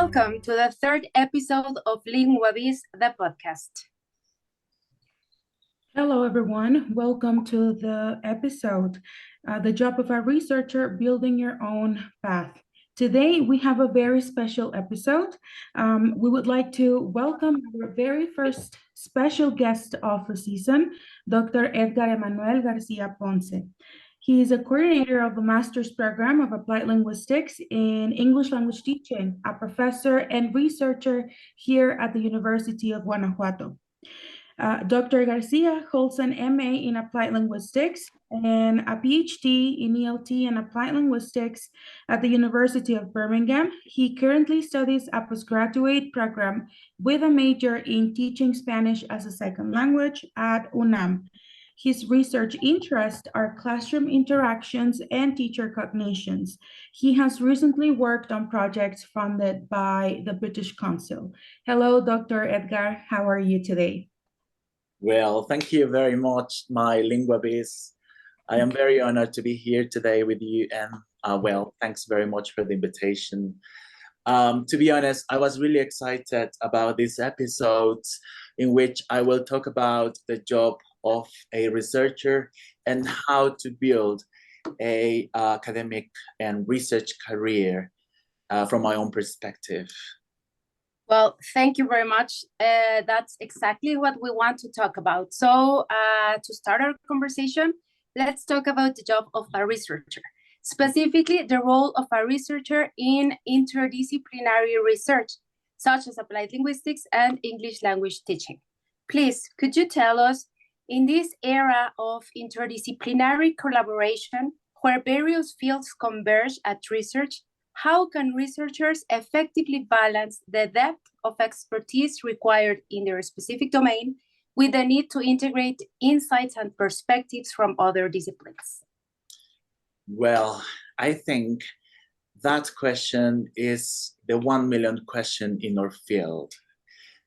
Welcome to the third episode of LinguaBiz, the podcast. Hello, everyone. Welcome to the episode, The Job of a Researcher, Building Your Own Path. Today, we have a very special episode. We would like to welcome our very first special guest of the season, Dr. Edgar Emmanuell García Ponce. He is a coordinator of the Master's Program of Applied Linguistics in English Language Teaching, a professor and researcher here at the University of Guanajuato. Dr. Garcia holds an MA in Applied Linguistics and a PhD in ELT and Applied Linguistics at the University of Birmingham. He currently studies a postgraduate program with a major in teaching Spanish as a second language at UNAM. His research interests are classroom interactions and teacher cognitions. He has recently worked on projects funded by the British Council. Hello, Dr. Edgar. How are you today? Well, thank you very much, my LinguaBiz. I am very honored to be here today with you, and thanks very much for the invitation. To be honest, I was really excited about this episode in which I will talk about the job of a researcher and how to build a academic and research career from my own perspective. Well, thank you very much. That's exactly what we want to talk about. So to start our conversation, let's talk about the job of a researcher, specifically the role of a researcher in interdisciplinary research, such as applied linguistics and English language teaching. Please, could you tell us, in this era of interdisciplinary collaboration, where various fields converge at research, how can researchers effectively balance the depth of expertise required in their specific domain with the need to integrate insights and perspectives from other disciplines? Well, I think that question is the 1 million question in our field.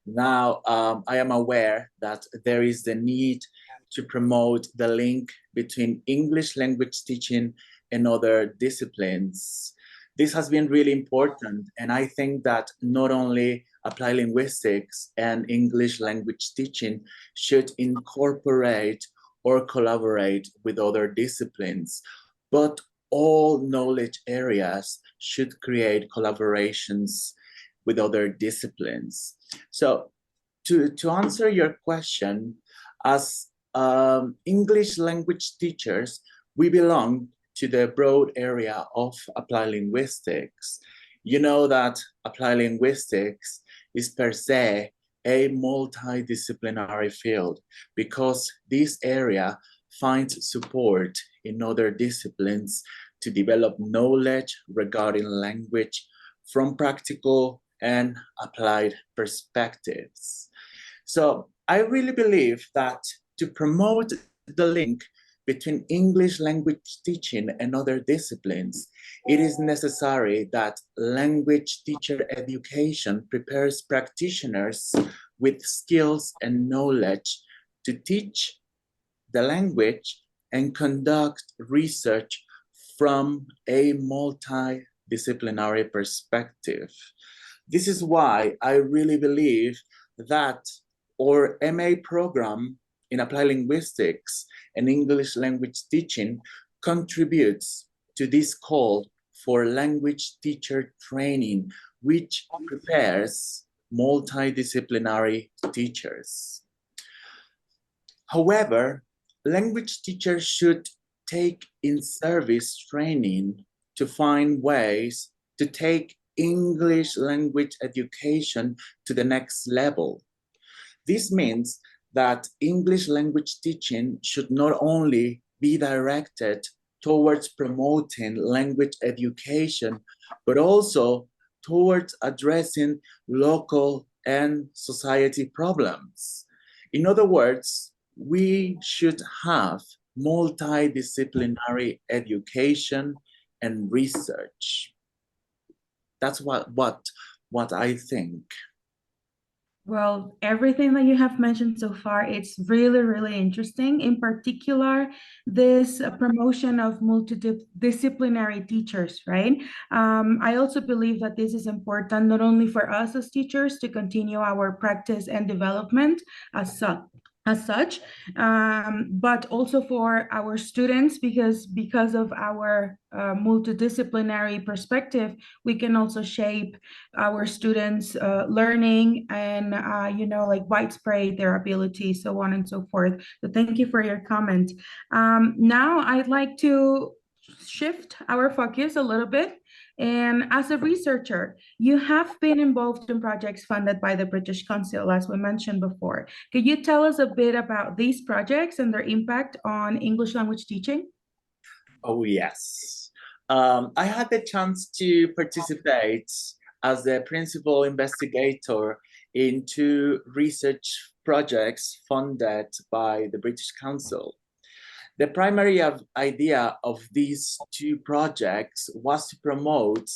Now, I am aware that there is the need to promote the link between English language teaching and other disciplines. This has been really important, and I think that not only applied linguistics and English language teaching should incorporate or collaborate with other disciplines, but all knowledge areas should create collaborations with other disciplines. So to answer your question, as English language teachers, we belong to the broad area of applied linguistics. You know that applied linguistics is per se a multidisciplinary field because this area finds support in other disciplines to develop knowledge regarding language from practical and applied perspectives. So I really believe that to promote the link between English language teaching and other disciplines, it is necessary that language teacher education prepares practitioners with skills and knowledge to teach the language and conduct research from a multidisciplinary perspective. This is why I really believe that our MA program in applied linguistics and English language teaching contributes to this call for language teacher training, which prepares multidisciplinary teachers. However, language teachers should take in-service training to find ways to take English language education to the next level. This means that English language teaching should not only be directed towards promoting language education, but also towards addressing local and society problems. In other words, we should have multidisciplinary education and research. That's what I think. Well, everything that you have mentioned so far, it's really, really interesting. In particular, this promotion of multidisciplinary teachers, right? I also believe that this is important not only for us as teachers to continue our practice and development as such, but also for our students, because of our multidisciplinary perspective, we can also shape our students' learning and, like widespread their ability, so on and so forth. So thank you for your comment. Now I'd like to shift our focus a little bit. And as a researcher, you have been involved in projects funded by the British Council, as we mentioned before. Could you tell us a bit about these projects and their impact on English language teaching? Oh, yes. I had the chance to participate as the principal investigator in two research projects funded by the British Council. The primary idea of these two projects was to promote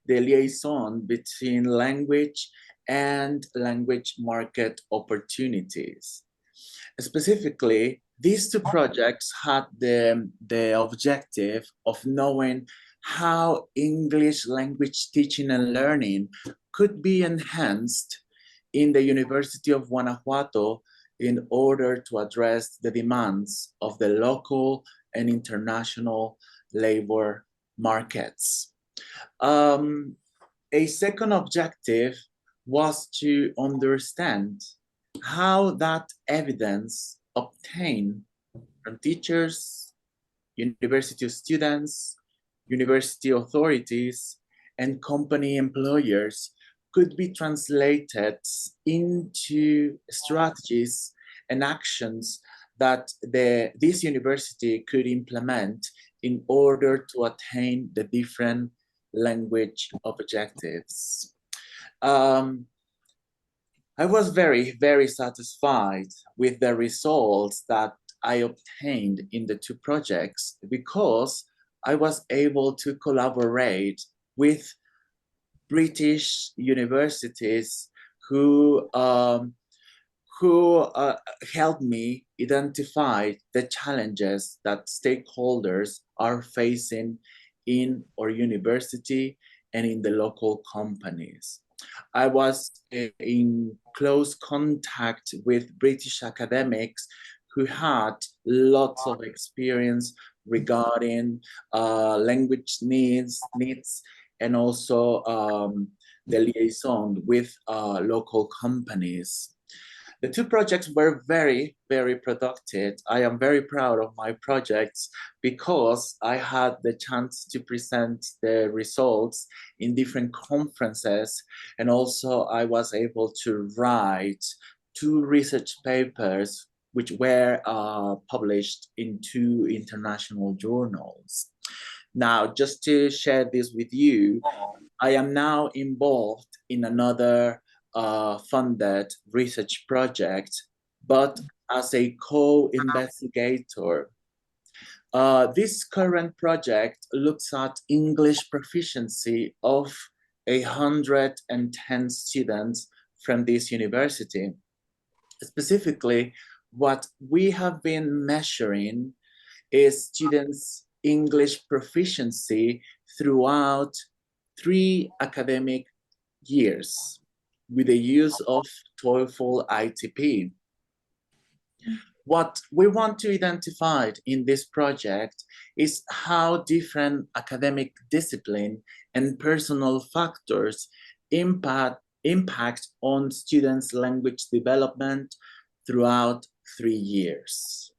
the liaison between language and language market opportunities. Specifically, these two projects had the objective of knowing how English language teaching and learning could be enhanced in the University of Guanajuato in order to address the demands of the local and international labor markets. A second objective was to understand how that evidence obtained from teachers, university students, university authorities, and company employers could be translated into strategies and actions that this university could implement in order to attain the different language objectives. I was very, very satisfied with the results that I obtained in the two projects because I was able to collaborate with British universities who helped me identify the challenges that stakeholders are facing in our university and in the local companies. I was in close contact with British academics who had lots of experience regarding language needs, and also the liaison with local companies. The two projects were very, very productive. I am very proud of my projects because I had the chance to present the results in different conferences, and also I was able to write two research papers which were published in two international journals. Now, just to share this with you, I am now involved in another funded research project, but as a co-investigator. This current project looks at English proficiency of 110 students from this university. Specifically, what we have been measuring is students' English proficiency throughout 3 academic years with the use of TOEFL ITP. What we want to identify in this project is how different academic discipline and personal factors impact on students' language development throughout 3 years.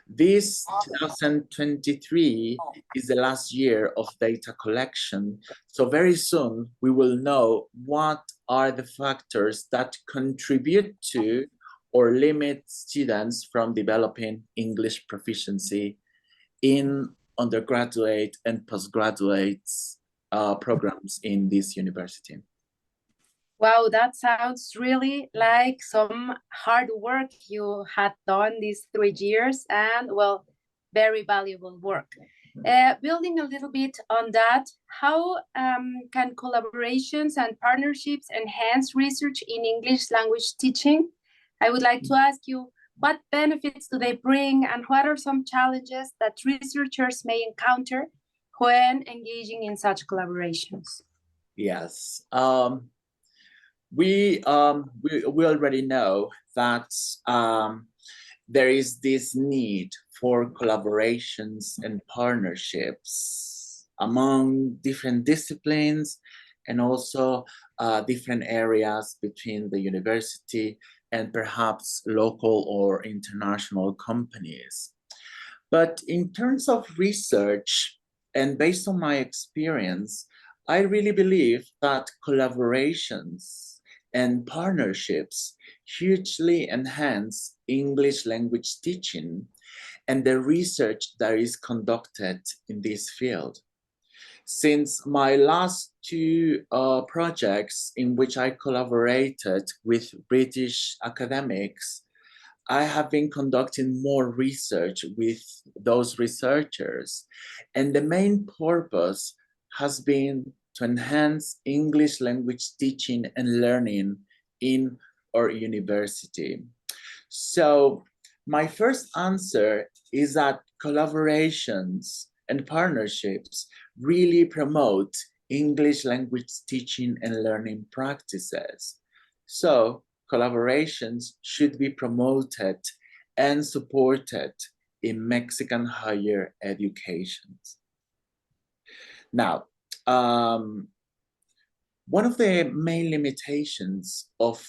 This 2023 is the last year of data collection. So very soon we will know what are the factors that contribute to or limit students from developing English proficiency in undergraduate and postgraduate programs in this university. Wow, that sounds really like some hard work you had done these 3 years, and well, very valuable work. Building a little bit on that, how can collaborations and partnerships enhance research in English language teaching? I would like to ask you, what benefits do they bring, and what are some challenges that researchers may encounter when engaging in such collaborations? Yes, we already know that there is this need for collaborations and partnerships among different disciplines and also different areas between the university and perhaps local or international companies. But in terms of research, and based on my experience, I really believe that collaborations and partnerships hugely enhance English language teaching and the research that is conducted in this field. Since my last two projects in which I collaborated with British academics, I have been conducting more research with those researchers, and the main purpose has been to enhance English language teaching and learning in our university. So my first answer is that collaborations and partnerships really promote English language teaching and learning practices. So collaborations should be promoted and supported in Mexican higher education. Now, one of the main limitations of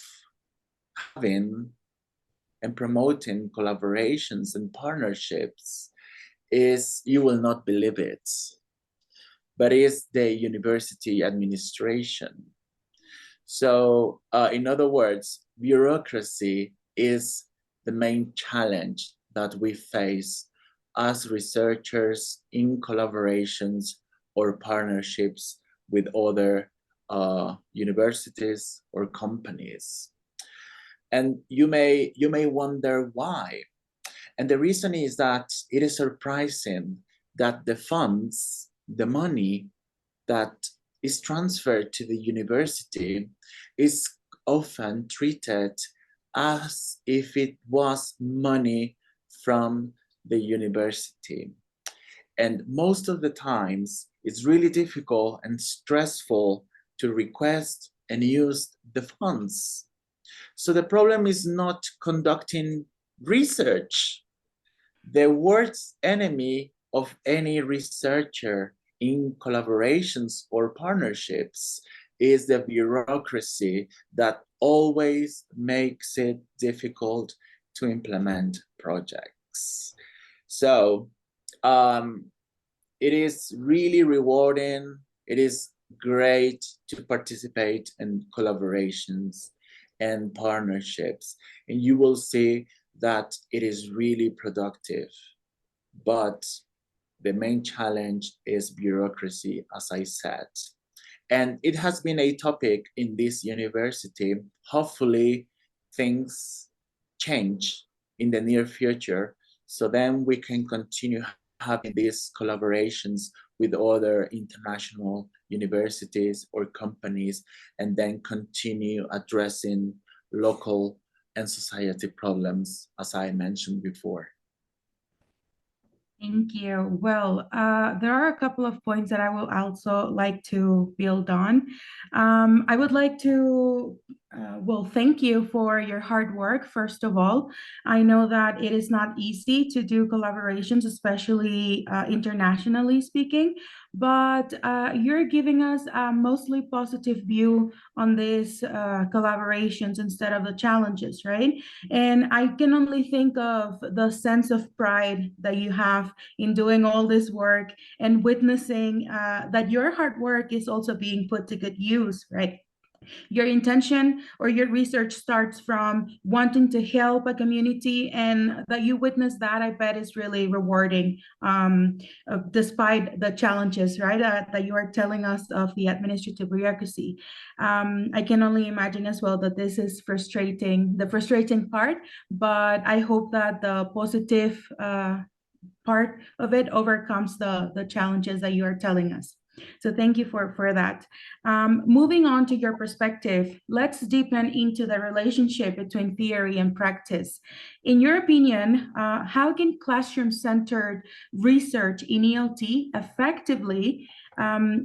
having and promoting collaborations and partnerships is, you will not believe it, but is the university administration. So in other words, bureaucracy is the main challenge that we face as researchers in collaborations or partnerships with other universities or companies. And you may wonder why. And the reason is that it is surprising that the funds, the money that is transferred to the university is often treated as if it was money from the university. And most of the times, it's really difficult and stressful to request and use the funds. So the problem is not conducting research. The worst enemy of any researcher in collaborations or partnerships is the bureaucracy that always makes it difficult to implement projects. So it is really rewarding. It is great to participate in collaborations and partnerships, and you will see that it is really productive. But the main challenge is bureaucracy, as I said. And it has been a topic in this university. Hopefully, things change in the near future, so then we can continue having these collaborations with other international universities or companies, and then continue addressing local and society problems, as I mentioned before. Thank you. Well, there are a couple of points that I will also like to build on. I would like to, thank you for your hard work, first of all. I know that it is not easy to do collaborations, especially internationally speaking, but you're giving us a mostly positive view on these collaborations instead of the challenges, right? And I can only think of the sense of pride that you have in doing all this work and witnessing that your hard work is also being put to good use, right? Your intention or your research starts from wanting to help a community, and that you witness that, I bet, is really rewarding, despite the challenges, right, that you are telling us of the administrative bureaucracy. I can only imagine as well that this is frustrating, the frustrating part, but I hope that the positive part of it overcomes the challenges that you are telling us. So thank you for that. Moving on to your perspective, let's deepen into the relationship between theory and practice. In your opinion, how can classroom-centered research in ELT effectively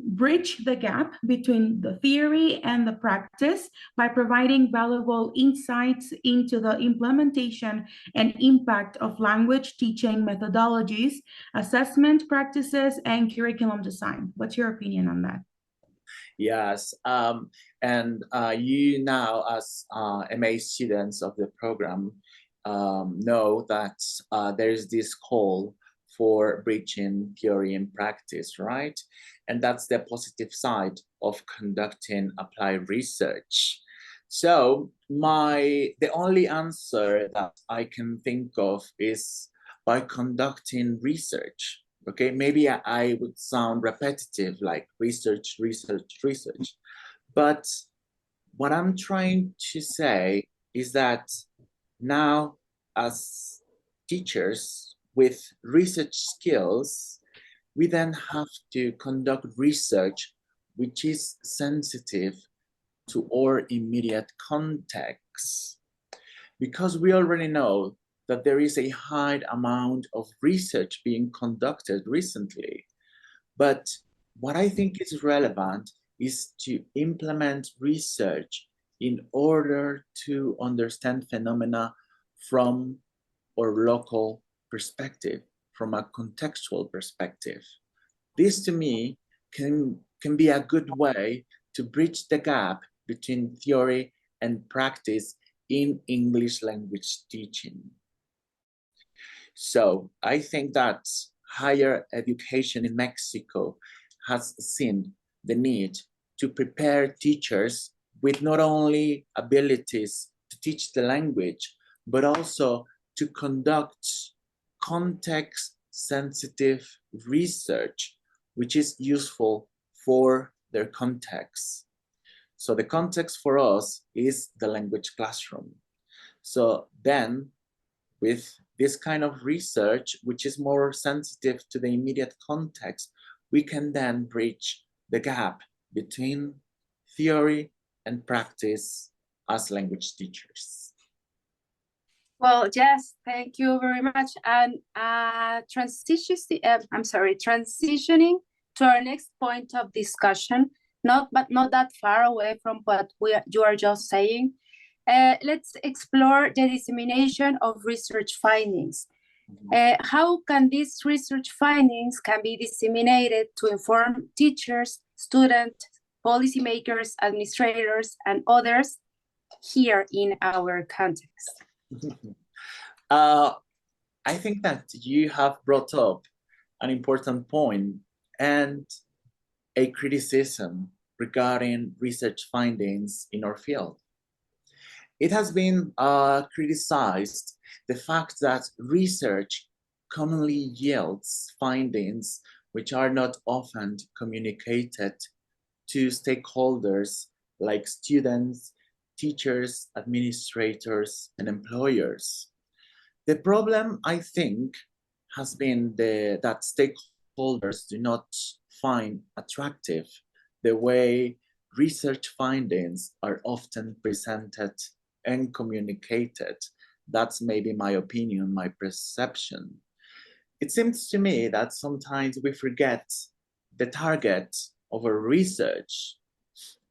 bridge the gap between the theory and the practice by providing valuable insights into the implementation and impact of language teaching methodologies, assessment practices, and curriculum design? What's your opinion on that? Yes, and you now, as MA students of the program, know that there's this call for bridging theory and practice, right? And that's the positive side of conducting applied research. So the only answer that I can think of is by conducting research. Okay, maybe I would sound repetitive, like research, research, research. But what I'm trying to say is that now, as teachers with research skills, we then have to conduct research which is sensitive to our immediate context. Because we already know that there is a high amount of research being conducted recently. But what I think is relevant is to implement research in order to understand phenomena from our local perspective, from a contextual perspective. This, to me, can be a good way to bridge the gap between theory and practice in English language teaching. So I think that higher education in Mexico has seen the need to prepare teachers with not only abilities to teach the language, but also to conduct context-sensitive research, which is useful for their context. So the context for us is the language classroom. So then, with this kind of research, which is more sensitive to the immediate context, we can then bridge the gap between theory and practice as language teachers. Well, yes, thank you very much. And transitioning to our next point of discussion, not that far away from what you are just saying. Let's explore the dissemination of research findings. How can these research findings can be disseminated to inform teachers, students, policymakers, administrators, and others here in our context? I think that you have brought up an important point and a criticism regarding research findings in our field. It has been criticized the fact that research commonly yields findings which are not often communicated to stakeholders like students, teachers, administrators, and employers. The problem, I think, has been that stakeholders do not find attractive the way research findings are often presented and communicated. That's maybe my opinion, my perception. It seems to me that sometimes we forget the target of our research,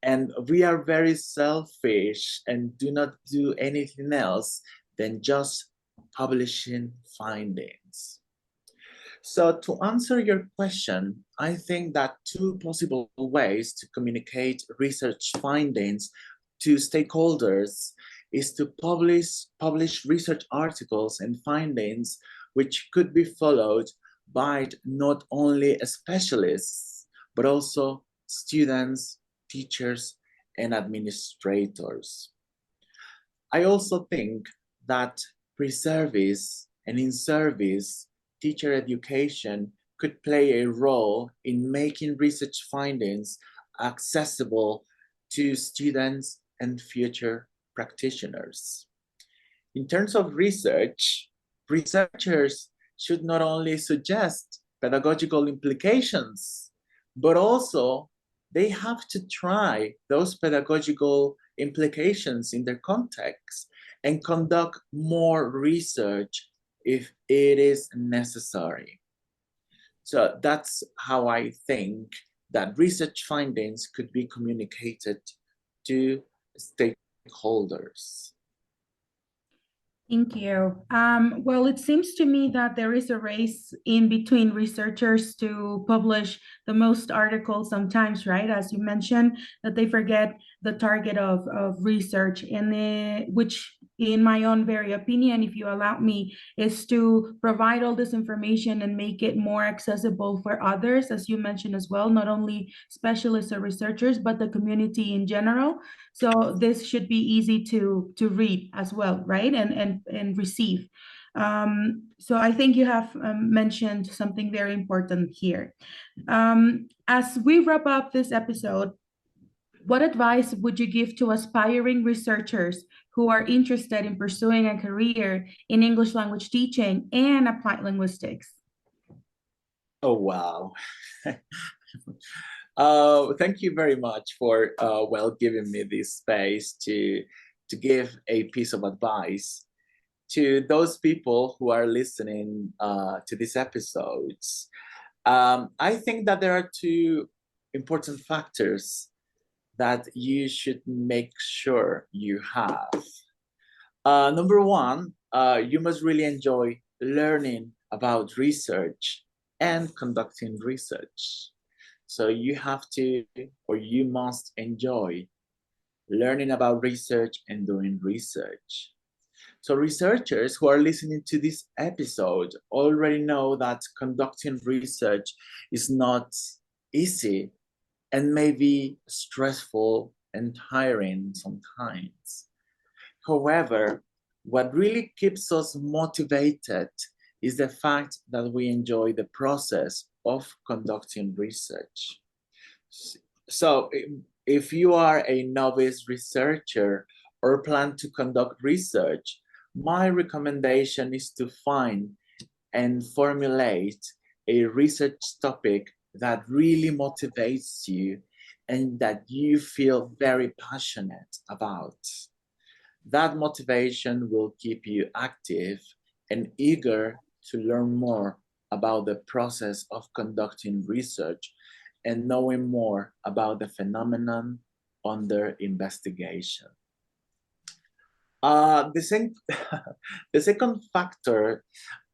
and we are very selfish and do not do anything else than just publishing findings. So to answer your question, I think that two possible ways to communicate research findings to stakeholders is to publish research articles and findings which could be followed by not only specialists, but also students, teachers, and administrators. I also think that pre-service and in-service teacher education could play a role in making research findings accessible to students and future practitioners. In terms of research, researchers should not only suggest pedagogical implications, but also they have to try those pedagogical implications in their context and conduct more research if it is necessary. So that's how I think that research findings could be communicated to stakeholders. Thank you. Well, it seems to me that there is a race in between researchers to publish the most articles sometimes, right? As you mentioned, that they forget the target of research, and which, in my own very opinion, if you allow me, is to provide all this information and make it more accessible for others, as you mentioned as well, not only specialists or researchers, but the community in general. So this should be easy to read as well, right? And receive. So I think you have mentioned something very important here. As we wrap up this episode, what advice would you give to aspiring researchers who are interested in pursuing a career in English language teaching and applied linguistics? Oh, wow. Thank you very much for giving me this space to give a piece of advice to those people who are listening to these episodes. I think that there are two important factors that you should make sure you have. Number one, you must really enjoy learning about research and conducting research. So you have to, or you must enjoy learning about research and doing research. So researchers who are listening to this episode already know that conducting research is not easy and may be stressful and tiring sometimes. However, what really keeps us motivated is the fact that we enjoy the process of conducting research. So if you are a novice researcher or plan to conduct research, my recommendation is to find and formulate a research topic that really motivates you and that you feel very passionate about. That motivation will keep you active and eager to learn more about the process of conducting research and knowing more about the phenomenon under investigation. The second factor,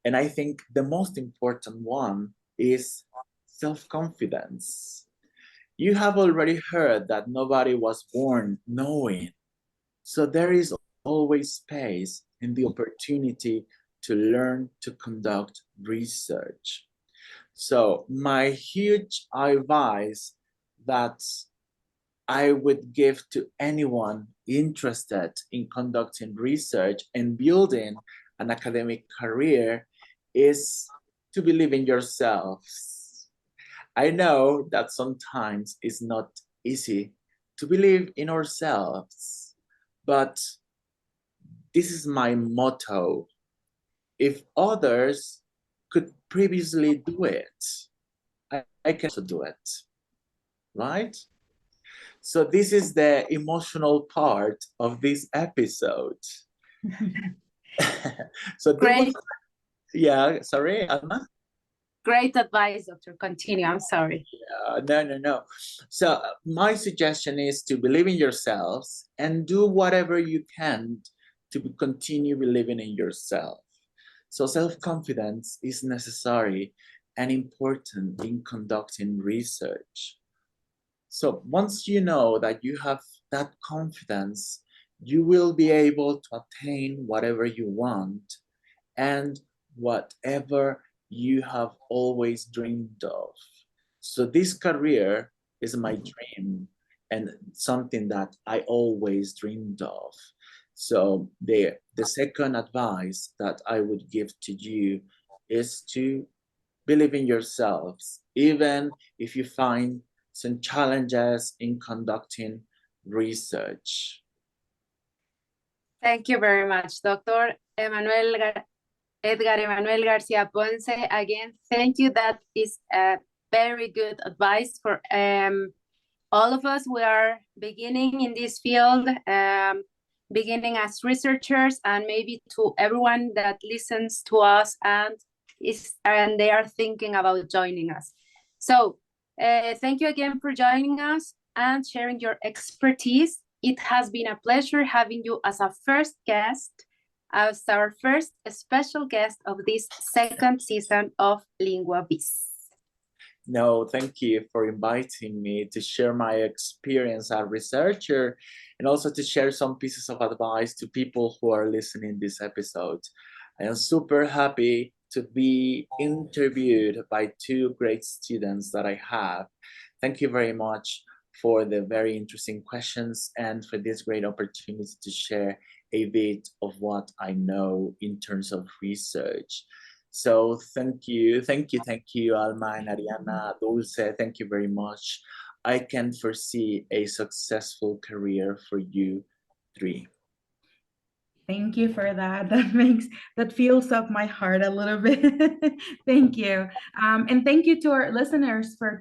and I think the most important one, is self-confidence. You have already heard that nobody was born knowing. So there is always space and the opportunity to learn to conduct research. So my huge advice that I would give to anyone interested in conducting research and building an academic career is to believe in yourselves. I know that sometimes it's not easy to believe in ourselves, but this is my motto. If others could previously do it, I can also do it, right? So this is the emotional part of this episode. So Great. Yeah, sorry, Alma? Great advice, Doctor. Continue. I'm sorry. No. So my suggestion is to believe in yourselves and do whatever you can to continue believing in yourself. So self-confidence is necessary and important in conducting research. So once you know that you have that confidence, you will be able to attain whatever you want and whatever you have always dreamed of. So this career is my dream and something that I always dreamed of. So the second advice that I would give to you is to believe in yourselves, even if you find some challenges in conducting research. Thank you very much, Dr. Edgar Emmanuell García Ponce, again, thank you. That is a very good advice for all of us. We are beginning in this field, beginning as researchers, and maybe to everyone that listens to us and they are thinking about joining us. So thank you again for joining us and sharing your expertise. It has been a pleasure having you as our first guest, as our first special guest of this second season of Lingua Vis. No, thank you for inviting me to share my experience as a researcher and also to share some pieces of advice to people who are listening this episode. I am super happy to be interviewed by two great students that I have. Thank you very much for the very interesting questions and for this great opportunity to share a bit of what I know in terms of research. So thank you, Alma and Ariana, Dulce, thank you very much. I can foresee a successful career for you three. Thank you for that. That fills up my heart a little bit. Thank you. And thank you to our listeners for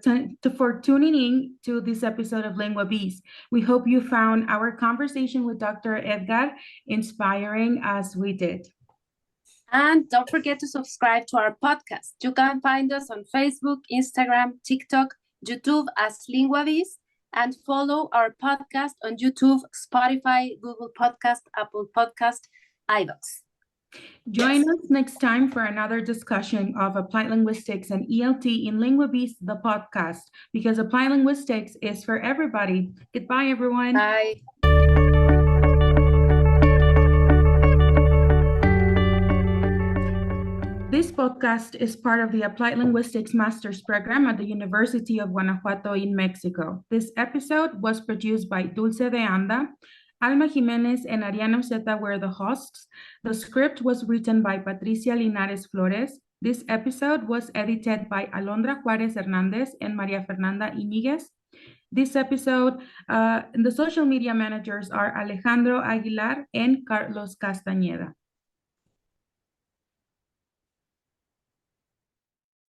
tuning in to this episode of Lingua Vis. We hope you found our conversation with Dr. Edgar inspiring as we did. And don't forget to subscribe to our podcast. You can find us on Facebook, Instagram, TikTok, YouTube as Lingua Vis, and follow our podcast on YouTube, Spotify, Google Podcast, Apple Podcast, iVoox. Join us next time for another discussion of applied linguistics and ELT in Lingua Vis, the podcast, because applied linguistics is for everybody. Goodbye, everyone. Bye. This podcast is part of the Applied Linguistics Master's Program at the University of Guanajuato in Mexico. This episode was produced by Dulce de Anda. Alma Jimenez and Ariana Uceta were the hosts. The script was written by Patricia Linares Flores. This episode was edited by Alondra Juarez Hernandez and Maria Fernanda Iñiguez. This episode, the social media managers are Alejandro Aguilar and Carlos Castañeda.